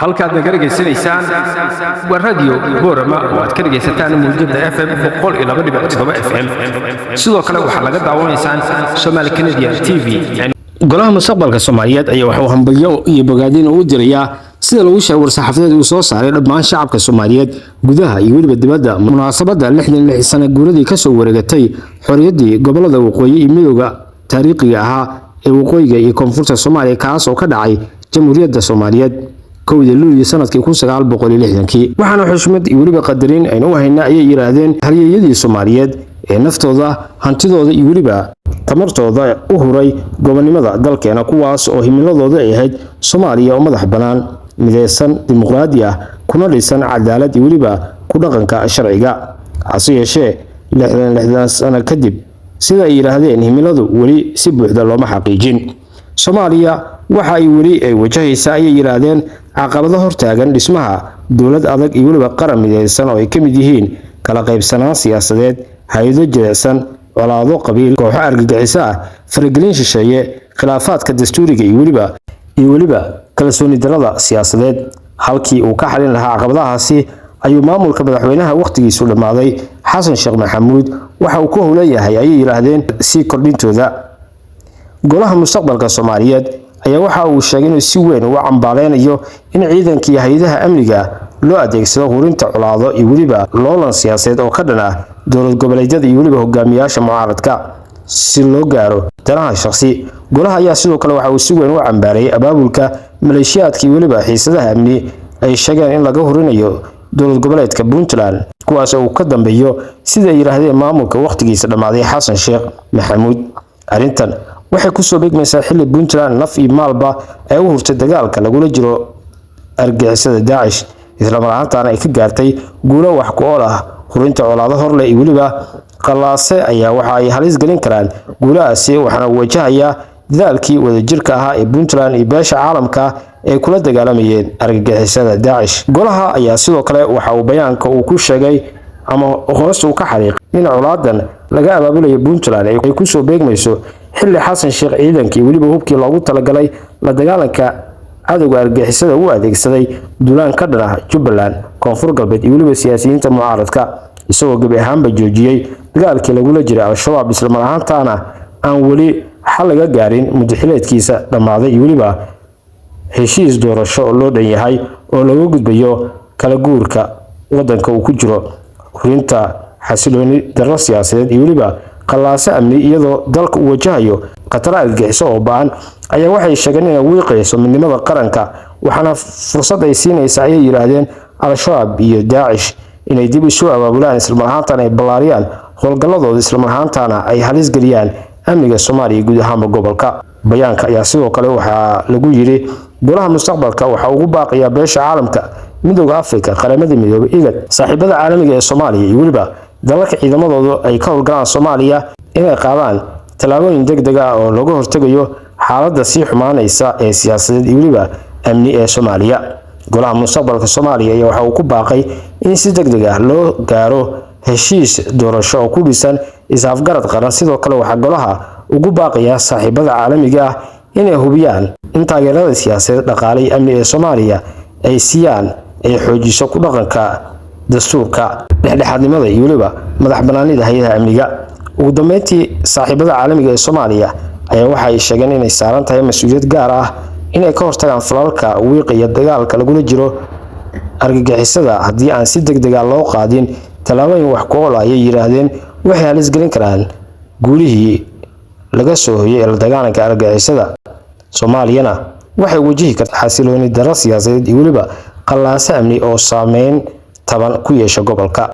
halkaad naga dhagaysanaysaan waa radio Boorama oo aad ka dhagaysataan muujada FM 102.7 FM sidoo kale waxa laga daawanaysaan Somali Canadian TV golaha mustaqbalka Soomaaliyeed ayaa waxa uu hambalyo iyo bogaadin u dirayaa sida lagu sheegay war-saxaafadeed uu soo saaray dhammaan shacabka Soomaaliyeed gudaha iyo waliba dibadda munaasabada 66 sano guuradii ka soo wareegatay xorriyadii gobolada waqooyi iyo midowga taariikhiga ahaa ee waqooyiga iyo koonfurta Soomaaliya kaas oo ka dhacay Jamhuuriyadda Soomaaliyeed kowdii Luulyo sanadkii 1960 waxaana xushmad iyo waliba qadarin aynu u haynaa ayay yiraahdeen halyeeyadii Soomaaliyeed ee naftooda hantidooda iyo waliba tamartooda u huray gobonimada dalkeena kuwaas oo himiladooda ay ahayd Soomaaliya oo madax banaan midaysan dimuqraadi ah kuna dhisan cadaalad iyo waliba ku dhaqanka sharciga hase yeeshee 66 sano kadib sida ay yiraahdeen himiladu wali si buuxda looma xaqiijin Soomaaliya waxa ay wali ay wajahaysaa ay yiraahdeen caqabado hortaagan dhismaha dawlad adag iyo waliba qaran midaysan oo ay ka mid yihiin kala qaybsanaan siyaasadeed hay'ado jilicsan walaalo qabiil kooxo argagixis ah faragelin shisheeye khilaafaadka dastuuriga iyo waliba kalsooni darrada siyaasadeed halkii uu ka xalin lahaa caqabadahaasi ayuu maamulka madaxweynaha waqtigiisu dhamaaday Xasan Sheekh Maxamuud waxa uu ku howleeyahay ay yiraahdeen si kordhintooda golaha mustaqbalka Soomaaliyeed ayaa waxa uu sheegay inuu si weyn uga cambaareeyo in ciidanka iyo hay'adaha amniga loo adeegsado hurinta colaado iyo waliba loolan siyaasadeed oo ka dhana dowlad goboleedyada iyo waliba hogaamiyaasha mucaaradka si loo gaaro danaha shakhsi golaha ayaa sidoo kale waxa uu si weyn u cambaareeyay abaabulka maleeshiyaadka iyo waliba xiisadaha amni ay sheegeen in laga hurinayo dowlad goboleedka Puntland kuwaas oo ka dambeeyo sida ay yiraahdeen maamulka waqtigiisa dhamaaday Xasan Sheekh Maxamuud arintan waxay ku soo beegmaysaa xilli Puntland naf iyo maalba ay u hurtay dagaalka lagula jiro argagixisada Daesh isla markaana ay ka gaartay guulo wax ku ool ah hurinta colaado horle iyo waliba qalaase ayaa waxa ay halis gelin karaan guulahaasi waxaana wajahaya dadaalkii wadajirka ahaa ee Puntland iyo beesha caalamka ee kula dagaalamayeen argagixisada Daesh golaha ayaa sidoo kale waxa uu bayaanka uu ku sheegay ama hoos uu ka xariiqay in colaadan laga abaabulayo Puntland ay ku soo beegmayso xilli Xasan Sheekh ciidankii waliba hubkii loogu talagalay la dagaalanka cadawga argagixisada uu adeegsaday duulaan ka dhana Jubbaland koonfur galbeed iyo waliba siyaasiyiinta mucaaradka isagoo gabi ahaanba joojiyay dagaalkii lagula jiray Al-Shabaab isla markaana aan wali xal laga gaarin muddaxileedkiisa dhamaaday iyo waliba heshiis doorasho loo dhan yahay oo lagu gudbayo kala guurka wadanka uu ku jiro hurinta xasilooni darro siyaasadeed iyo waliba qalaase amni iyadoo dalka uu wajahayo qatar argagixiso oo baan ayaa waxay sheegeen in wiiqayso midnimada qaranka waxaana fursad ay siinaysaa ay yiraahdeen Al-Shabaab iyo Daesh inay dib isu abaabulaan isla markaana ay balaariyaan howlgalladooda isla markaana ay halis galiyaan amniga Soomaaliya guud ahaan gobolka bayaanka ayaa sidoo kale waxa lagu yiri golaha mustaqbalka waxa uu baaqayaa beesha caalamka midowga Afrika qaramada midoobay IGAD saaxiibada caalamiga ee Soomaaliya iyo waliba dalalka ciidamadooda ay ka howlgalaan Soomaaliya inay qaadaan talaabooyin degdeg ah oo laga hortagayo xaaladda sii xumaanaysa ee siyaasadeed iyo waliba amni ee Soomaaliya golaha mustaqbalka Soomaaliya ayaa waxa uu ku baaqay in si degdeg ah loo gaaro heshiis doorasho oo ku dhisan is-afgarad qaran sidoo kale waxa golaha ugu baaqaya saaxiibada caalamiga ah inay hubiyaan in taageerada siyaasadeed dhaqaale iyo amni ee Soomaaliya ay siiyaan ay xoojiso ku dhaqanka dastuurka dhexdhexaadnimada iyo waliba madax banaanida hay'adaha amniga ugu dambeyntii saaxiibada caalamiga ee Soomaaliya ayaa waxa ay sheegeen inay saaran tahay mas'uuliyad gaar ah inay ka hortagaan falalka wiiqiya dagaalka lagula jiro argagixisada haddii aan si degdeg ah loo qaadin talaabooyin wax ku ool ah ay yiraahdeen waxay halis gelin karaan guulihii laga soo hoyay ee dagaalanka argagixisada Soomaaliyana waxay wajihi kartaa xasilooni darro siyaasadeed iyo waliba qalaase amni oo saameyn taban ku yeesha gobolka